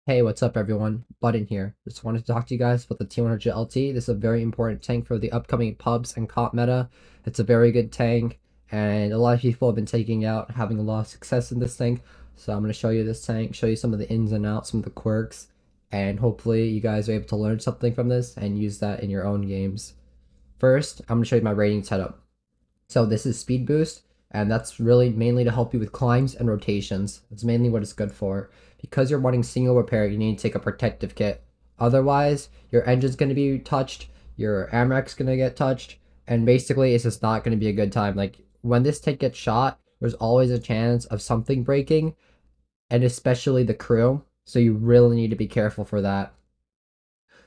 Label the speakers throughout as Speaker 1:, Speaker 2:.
Speaker 1: Hey, what's up everyone? Button here. Just wanted to talk to you guys about the T-100 LT. This is a very important tank for the upcoming pubs and comp meta. It's a very good tank, and a lot of people have been taking out, having a lot of success in this tank. So I'm going to show you this tank, show you some of the ins and outs, some of the quirks, and hopefully you guys are able to learn something from this and use that in your own games. First, I'm going to show you my rating setup. So this is speed boost, and that's really mainly to help you with climbs and rotations. That's mainly what it's good for. Because you're wanting single repair, you need to take a protective kit. Otherwise, your engine's going to be touched, your AMRAC's going to get touched, and basically it's just not going to be a good time. Like, when this tank gets shot, there's always a chance of something breaking, and especially the crew, so you really need to be careful for that.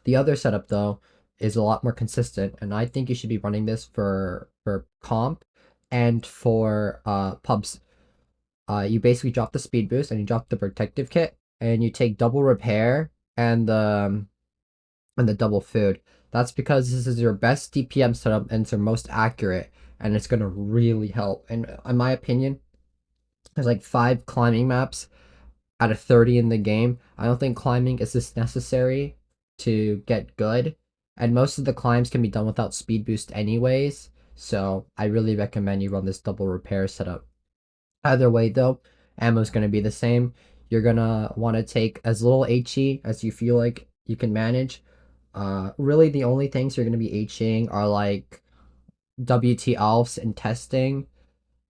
Speaker 1: The other setup though is a lot more consistent, and I think you should be running this for comp and for pubs. You basically drop the speed boost and you drop the protective kit, and you take double repair and the double food. That's because this is your best DPM setup and it's your most accurate, and it's gonna really help. And in my opinion, there's like 5 climbing maps out of 30 in the game. I don't think climbing is this necessary to get good, and most of the climbs can be done without speed boost anyways, so I really recommend you run this double repair setup. Either way though, ammo is going to be the same. You're going to want to take as little HE as you feel like you can manage. Really the only things you're going to be HEing are like WT alfs and testing.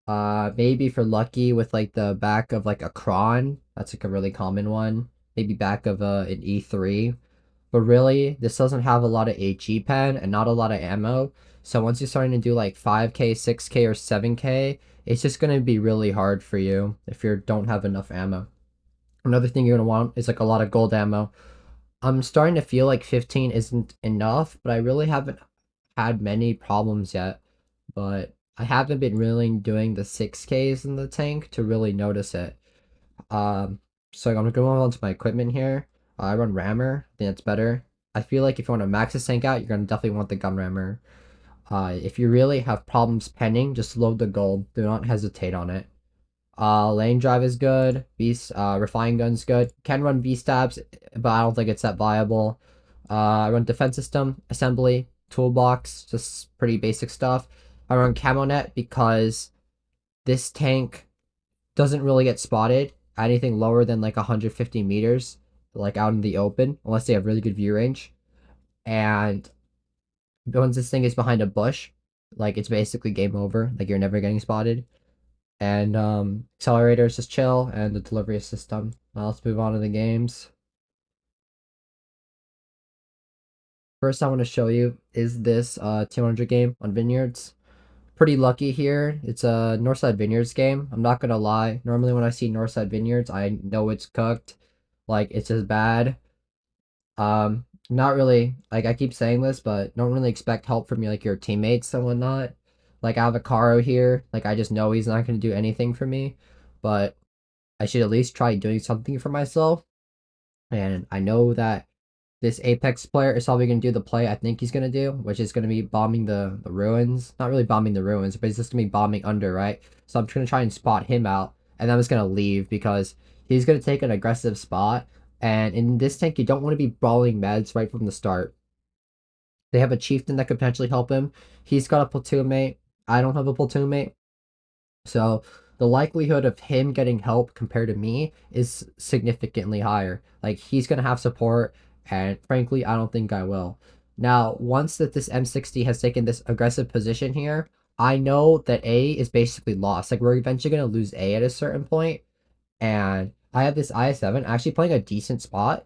Speaker 1: Maybe for lucky with like the back of like a cron. That's like a really common one. Maybe back of an E3. But really, this doesn't have a lot of HE pen and not a lot of ammo. So once you're starting to do like 5k, 6k, or 7k, it's just going to be really hard for you if you don't have enough ammo. Another thing you're going to want is like a lot of gold ammo. I'm starting to feel like 15 isn't enough, but I really haven't had many problems yet. But I haven't been really doing the 6Ks in the tank to really notice it. So I'm gonna go on to my equipment here. I run rammer. I think that's better. I feel like if you want to max this tank out, you're gonna definitely want the gun rammer. If you really have problems penning, just load the gold. Do not hesitate on it. Lane drive is good. Beast, refine gun's good. Can run B stabs, but I don't think it's that viable. I run defense system, assembly, toolbox, just pretty basic stuff. I run camo net because this tank doesn't really get spotted anything lower than like 150 meters, like out in the open, unless they have really good view range. And once this thing is behind a bush, like it's basically game over. Like you're never getting spotted. And accelerator is just chill, and the delivery system. Now let's move on to the games. First, I want to show you is this T-100 game on Vineyards. Pretty lucky here. It's a Northside Vineyards game. I'm not gonna lie. Normally when I see Northside Vineyards, I know it's cooked. Like it's just bad. Not really. Like I keep saying this, but don't really expect help from like your teammates and whatnot. Like I have a Caro here. Like I just know he's not gonna do anything for me, but I should at least try doing something for myself. And I know that this Apex player is probably going to do the play I think he's going to do, which is going to be bombing the ruins. Not really bombing the ruins, but he's just going to be bombing under, right? So I'm just going to try and spot him out, and then I'm just going to leave because he's going to take an aggressive spot. And in this tank, you don't want to be brawling meds right from the start. They have a chieftain that could potentially help him. He's got a platoon mate. I don't have a platoon mate. So the likelihood of him getting help compared to me is significantly higher. Like he's gonna have support, and frankly, I don't think I will. Now, once that this M60 has taken this aggressive position here, I know that A is basically lost. Like we're eventually gonna lose A at a certain point, and I have this IS-7 actually playing a decent spot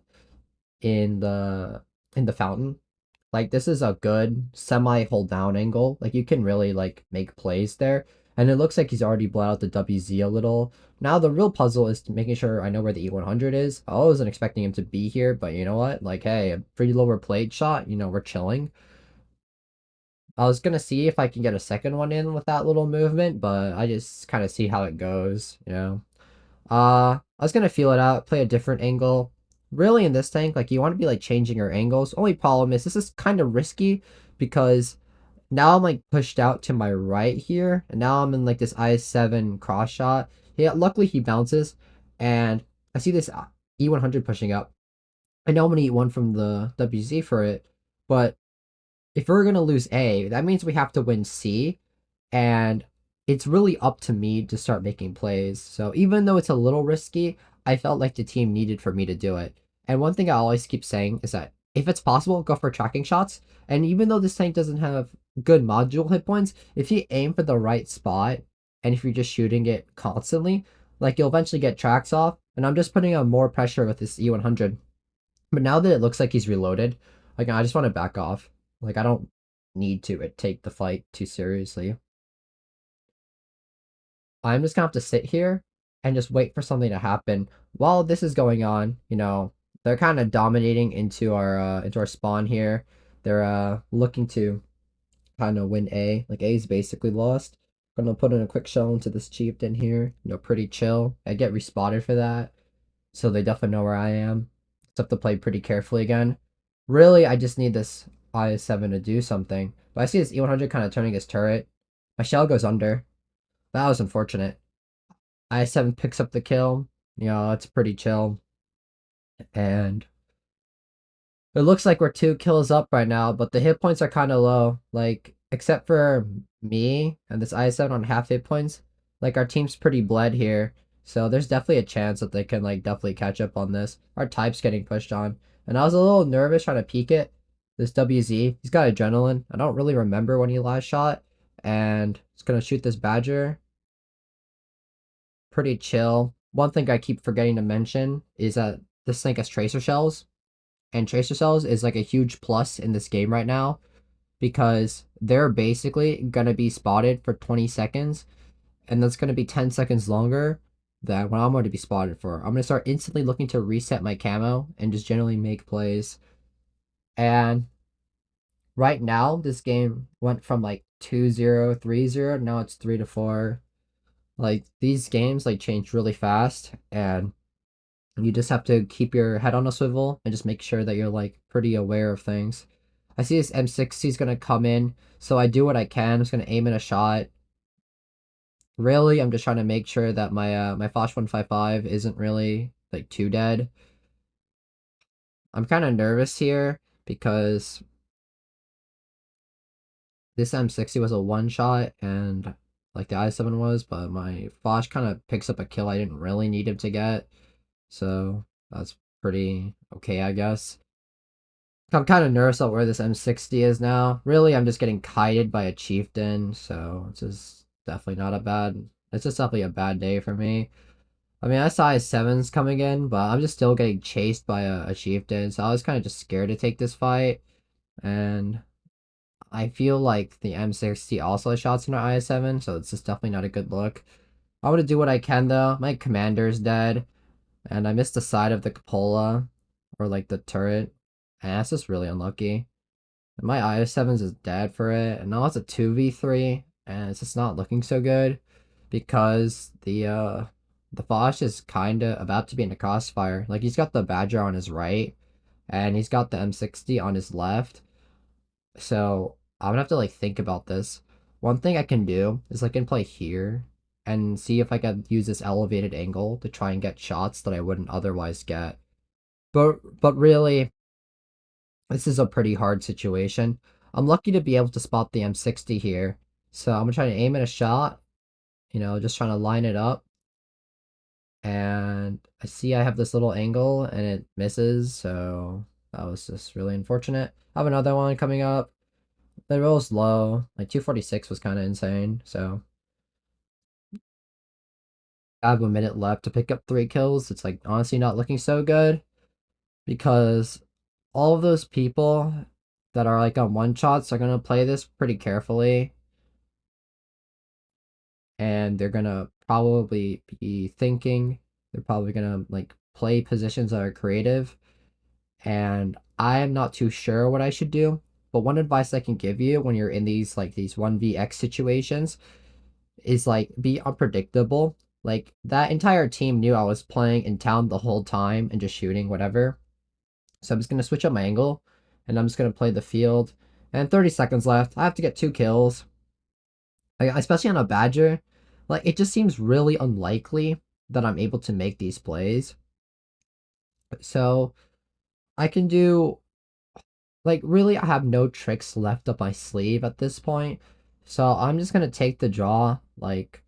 Speaker 1: in the fountain. Like this is a good semi hold down angle. Like you can really like make plays there. And it looks like he's already bled out the WZ a little. Now the real puzzle is making sure I know where the E100 is. I wasn't expecting him to be here, but you know what? Like, hey, a pretty lower plate shot. You know, we're chilling. I was gonna see if I can get a second one in with that little movement, but I just kind of see how it goes, you know. I was gonna feel it out, play a different angle. Really, in this tank, like you want to be like changing your angles. Only problem is this is kind of risky because now I'm like pushed out to my right here, and now I'm in like this IS-7 cross shot. Yeah, luckily he bounces, and I see this E100 pushing up. I know I'm gonna eat one from the WZ for it, but if we're gonna lose A, that means we have to win C, and it's really up to me to start making plays. So even though it's a little risky, I felt like the team needed for me to do it. And one thing I always keep saying is that if it's possible, go for tracking shots. And even though this tank doesn't have good module hit points, if you aim for the right spot and if you're just shooting it constantly, like you'll eventually get tracks off. And I'm just putting on more pressure with this E100. But now that it looks like he's reloaded, like I just want to back off. Like I don't need to take the fight too seriously. I'm just gonna have to sit here and just wait for something to happen. While this is going on, they're kind of dominating into our spawn here. They're looking to kind of win A. Like A is basically lost. I'm gonna put in a quick shell into this chieftain here. Pretty chill. I get respotted for that, so they definitely know where I am. Just have to play pretty carefully again. Really, I just need this IS-7 to do something. But I see this E100 kind of turning his turret. My shell goes under. That was unfortunate. IS-7 picks up the kill. It's pretty chill. And it looks like we're 2 kills up right now, but the hit points are kind of low. Like, except for me and this IS-7 on half hit points, like our team's pretty bled here. So there's definitely a chance that they can like definitely catch up on this. Our type's getting pushed on. And I was a little nervous trying to peek it. This WZ, he's got adrenaline. I don't really remember when he last shot. And he's gonna shoot this Badger. Pretty chill. One thing I keep forgetting to mention is that this thing has tracer shells. And tracer cells is like a huge plus in this game right now because they're basically gonna be spotted for 20 seconds, and that's gonna be 10 seconds longer than what I'm going to be spotted for. I'm gonna start instantly looking to reset my camo and just generally make plays. And right now, this game went from like 2-0, 3-0, now it's 3-4. Like these games like change really fast, and you just have to keep your head on a swivel and just make sure that you're like pretty aware of things. I see this M60 is gonna come in, so I do what I can. I'm just gonna aim in a shot. Really, I'm just trying to make sure that my Foch 155 isn't really like too dead. I'm kind of nervous here because this M60 was a one shot and like the i7 was, but my Foch kind of picks up a kill I didn't really need him to get. So that's pretty okay, I guess. I'm kind of nervous about where this M60 is now. Really, I'm just getting kited by a chieftain, so it's just definitely not a bad. It's just definitely a bad day for me. I mean, I saw his sevens coming in, but I'm just still getting chased by a chieftain, so I was kind of just scared to take this fight. And I feel like the M60 also has shots in our IS-7, so it's just definitely not a good look. I'm gonna do what I can though. My commander's dead. And I missed the side of the cupola, or like the turret. And that's just really unlucky. And my IS-7's is dead for it. And now it's a 2v3, and it's just not looking so good. Because the Foch is kinda about to be in a crossfire. Like he's got the Badger on his right, and he's got the M60 on his left. So I'm gonna have to like think about this. One thing I can do is I can play here and see if I can use this elevated angle to try and get shots that I wouldn't otherwise get. But really, this is a pretty hard situation. I'm lucky to be able to spot the M60 here. So I'm gonna try to aim at a shot, just trying to line it up. And I see I have this little angle and it misses, so that was just really unfortunate. I have another one coming up. The roll's low. Like 246 was kind of insane, so I have a minute left to pick up 3 kills. It's like honestly not looking so good because all of those people that are like on one shots are gonna play this pretty carefully, and they're gonna probably be thinking. They're probably gonna like play positions that are creative, and I am not too sure what I should do. But one advice I can give you when you're in these 1vx situations is like be unpredictable. Like that entire team knew I was playing in town the whole time and just shooting whatever. So I'm just gonna switch up my angle and I'm just gonna play the field. And 30 seconds left. I have to get 2 kills. Like, especially on a Badger. Like it just seems really unlikely that I'm able to make these plays. So I can do like really I have no tricks left up my sleeve at this point. So I'm just gonna take the draw. Like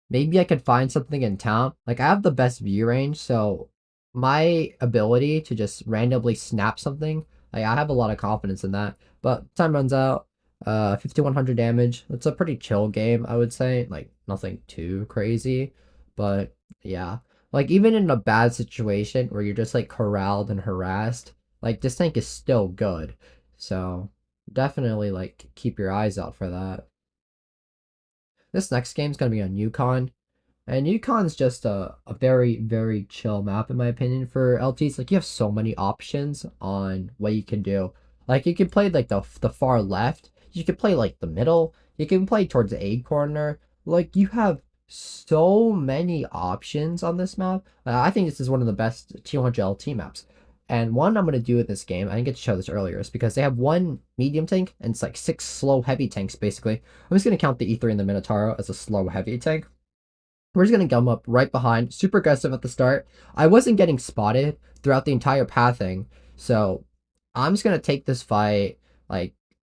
Speaker 1: maybe I could find something in town. Like I have the best view range, so my ability to just randomly snap something, like I have a lot of confidence in that. But time runs out. 5100 damage. It's a pretty chill game, I would say. Like nothing too crazy, but yeah. Like even in a bad situation where you're just like corralled and harassed, like this tank is still good. So definitely like keep your eyes out for that. This next game is gonna be on Yukon. And Yukon's just a very, very chill map in my opinion for LTs. Like you have so many options on what you can do. Like you can play like the far left. You can play like the middle. You can play towards the A corner. Like you have so many options on this map. I think this is one of the best T-100 LT maps. And one I'm gonna do in this game, I didn't get to show this earlier, is because they have one medium tank and it's like 6 slow heavy tanks basically. I'm just gonna count the E3 and the Minotauro as a slow heavy tank. We're just gonna gum up right behind, super aggressive at the start. I wasn't getting spotted throughout the entire pathing, so I'm just gonna take this fight. Like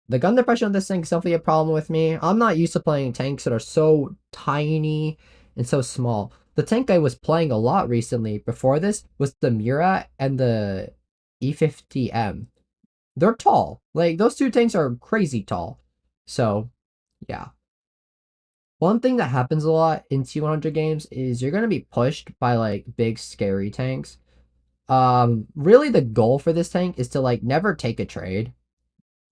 Speaker 1: the gun depression on this thing is definitely a problem with me. I'm not used to playing tanks that are so tiny and so small. The tank I was playing a lot recently before this was the Mura and the E50M. They're tall. Like those two tanks are crazy tall. So yeah. One thing that happens a lot in T-100 games is you're gonna be pushed by like big scary tanks. Really the goal for this tank is to like never take a trade.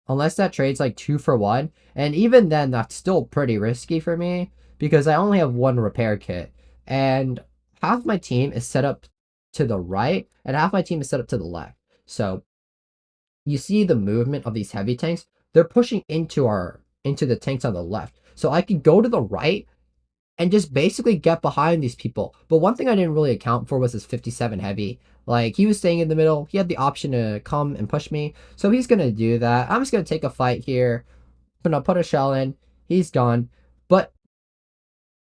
Speaker 1: Unless that trade's like 2 for 1. And even then that's still pretty risky for me because I only have one repair kit. And half my team is set up to the right and half my team is set up to the left. So you see the movement of these heavy tanks, they're pushing into the tanks on the left. So I could go to the right and just basically get behind these people. But one thing I didn't really account for was his 57 heavy. Like he was staying in the middle. He had the option to come and push me. So he's gonna do that. I'm just gonna take a fight here. Gonna put a shell in. He's gone. But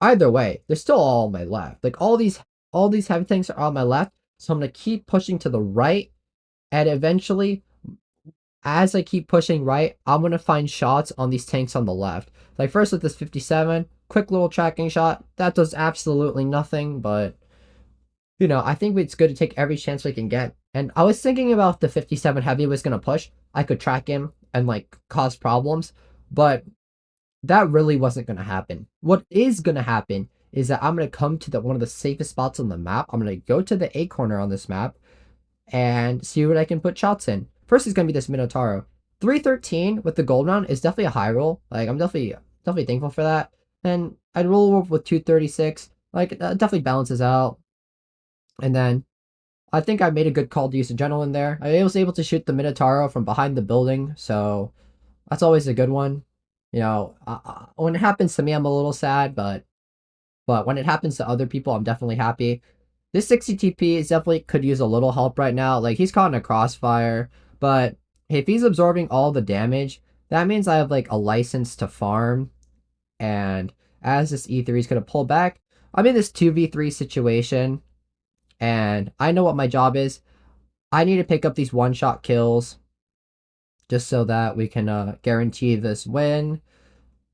Speaker 1: either way, they're still all on my left. Like all these heavy tanks are on my left. So I'm gonna keep pushing to the right. And eventually, as I keep pushing right, I'm gonna find shots on these tanks on the left. Like first with this 57, quick little tracking shot. That does absolutely nothing, but you know, I think it's good to take every chance we can get. And I was thinking about the 57 heavy was gonna push. I could track him and like cause problems, but that really wasn't gonna happen. What is gonna happen is that I'm gonna come to one of the safest spots on the map. I'm gonna go to the A corner on this map and see what I can put shots in. First is gonna be this Minotauro. 313 with the gold round is definitely a high roll. Like I'm definitely thankful for that. And I'd roll with 236. Like definitely balances out. And then I think I made a good call to use a gentleman there. I was able to shoot the Minotauro from behind the building, so that's always a good one. You know, when it happens to me, I'm a little sad, but when it happens to other people, I'm definitely happy. This 60 TP is definitely could use a little help right now. Like he's caught in a crossfire, but if he's absorbing all the damage, that means I have like a license to farm. And as this E3 is gonna pull back, I'm in this 2v3 situation, and I know what my job is. I need to pick up these one-shot kills just so that we can guarantee this win.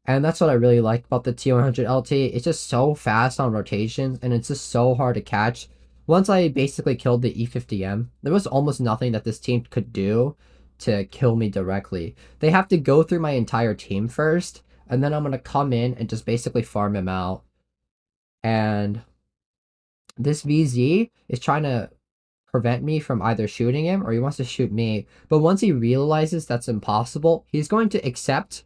Speaker 1: And that's what I really like about the T-100 LT. It's just so fast on rotations, and it's just so hard to catch. Once I basically killed the E50M, there was almost nothing that this team could do to kill me directly. They have to go through my entire team first, and then I'm going to come in and just basically farm him out. And this VZ is trying to prevent me from either shooting him or he wants to shoot me. But once he realizes that's impossible, he's going to accept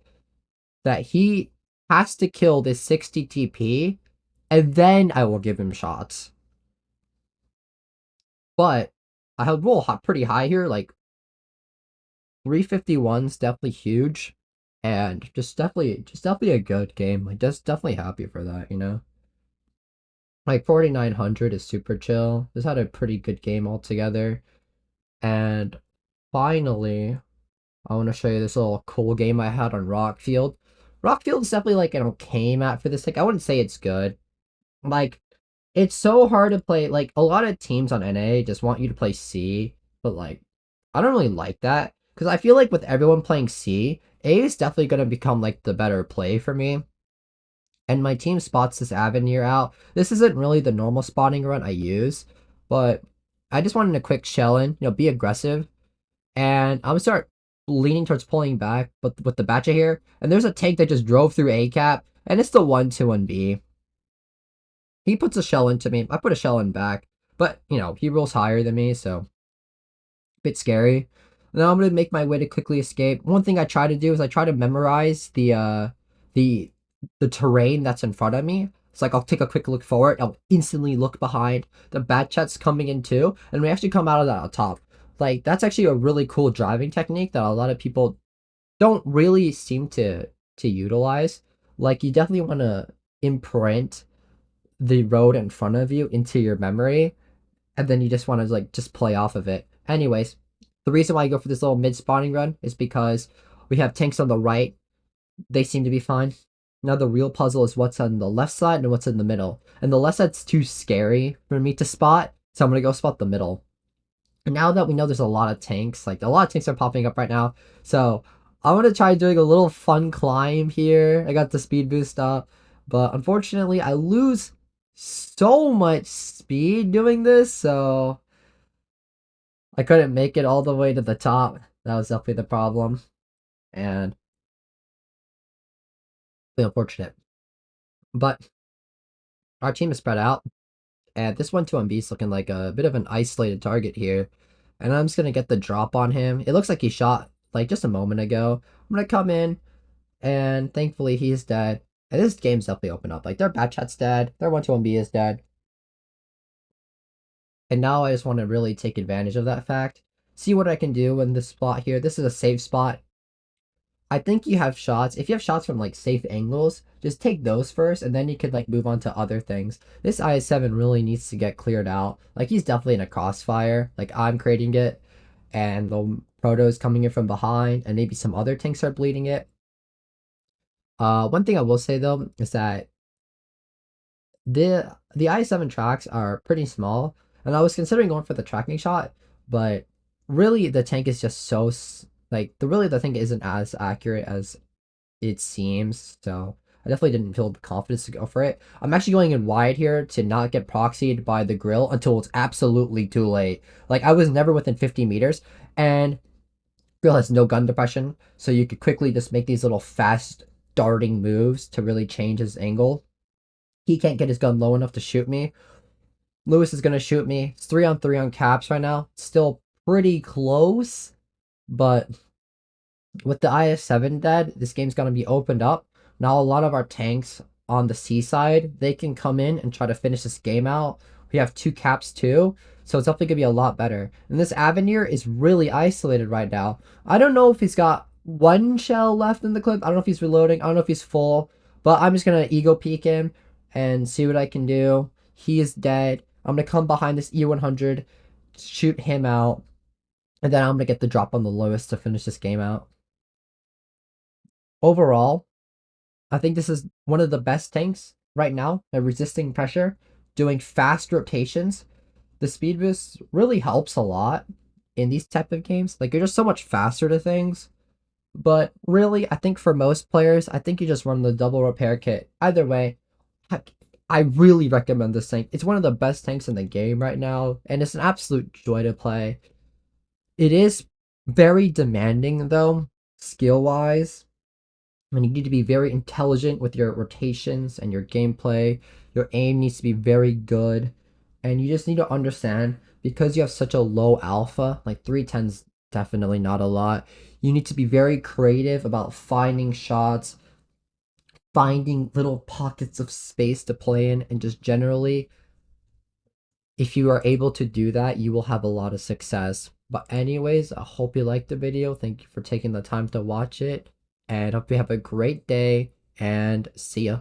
Speaker 1: that he has to kill this 60 TP, and then I will give him shots. But I would roll pretty high here, like 351's definitely huge, and just definitely a good game. Like just definitely happy for that, you know. Like 4900 is super chill. Just had a pretty good game altogether, and finally, I want to show you this little cool game I had on Rockfield. Rockfield is definitely like an okay map for this. Like I wouldn't say it's good. Like it's so hard to play. Like a lot of teams on NA just want you to play C, but like I don't really like that because I feel like with everyone playing C, A is definitely going to become like the better play for me. And my team spots this Avenir out. This isn't really the normal spotting run I use, but I just wanted a quick shell in, be aggressive. And I'm gonna start leaning towards pulling back, but with the Batcha here, and there's a tank that just drove through A cap, and it's the 1-2-1B. He puts a shell into me. I put a shell in back, but he rolls higher than me, so bit scary. Now I'm gonna make my way to quickly escape. One thing I try to do is I try to memorize the the terrain that's in front of me. It's like I'll take a quick look forward, I'll instantly look behind. The bat chat's coming in too, and we actually come out of that on top. Like that's actually a really cool driving technique that a lot of people don't really seem to utilize. Like you definitely want to imprint the road in front of you into your memory, and then you just want to like just play off of it. Anyways, the reason why I go for this little mid spawning run is because we have tanks on the right. They seem to be fine. Now the real puzzle is what's on the left side and what's in the middle. And the left side's too scary for me to spot, so I'm gonna go spot the middle. And now that we know there's a lot of tanks, like a lot of tanks are popping up right now, so I'm gonna try doing a little fun climb here. I got the speed boost up, but unfortunately I lose so much speed doing this, so I couldn't make it all the way to the top. That was definitely the problem, and really unfortunate. But our team is spread out, and this 1-2-1B is looking like a bit of an isolated target here. And I'm just gonna get the drop on him. It looks like he shot like just a moment ago. I'm gonna come in, and thankfully he's dead. And this game's definitely open up. Like their bat chat's dead, their 1-2-1B is dead. And now I just want to really take advantage of that fact. See what I can do in this spot here. This is a safe spot. I think you have shots. If you have shots from like safe angles, just take those first, and then you could like move on to other things. This IS-7 really needs to get cleared out. Like he's definitely in a crossfire. Like I'm creating it, and the proto is coming in from behind, and maybe some other tanks are bleeding it. One thing I will say though is that the IS-7 tracks are pretty small, and I was considering going for the tracking shot, but really the tank is just so like the thing isn't as accurate as it seems, so I definitely didn't feel the confidence to go for it. I'm actually going in wide here to not get proxied by the grill until it's absolutely too late. Like I was never within 50 meters, and grill has no gun depression, so you could quickly just make these little fast darting moves to really change his angle. He can't get his gun low enough to shoot me. Lewis is gonna shoot me. It's 3-on-3 on caps right now. Still pretty close, but with the IS-7 dead, this game's gonna be opened up. Now a lot of our tanks on the C side, they can come in and try to finish this game out. We have 2 caps too, so it's definitely gonna be a lot better. And this Avenir is really isolated right now. I don't know if he's got 1 shell left in the clip. I don't know if he's reloading. I don't know if he's full, but I'm just gonna ego peek him and see what I can do. He is dead. I'm gonna come behind this E-100, shoot him out, and then I'm gonna get the drop on the Lewis to finish this game out. Overall, I think this is one of the best tanks right now at resisting pressure, doing fast rotations. The speed boost really helps a lot in these type of games. Like you're just so much faster to things. But really, I think for most players, I think you just run the double repair kit. Either way, I really recommend this tank. It's one of the best tanks in the game right now, and it's an absolute joy to play. It is very demanding though, skill-wise. And you need to be very intelligent with your rotations and your gameplay. Your aim needs to be very good. And you just need to understand, because you have such a low alpha, like 310's definitely not a lot. You need to be very creative about finding shots, finding little pockets of space to play in, and just generally, if you are able to do that, you will have a lot of success. But anyways, I hope you liked the video. Thank you for taking the time to watch it, and hope you have a great day, and see ya.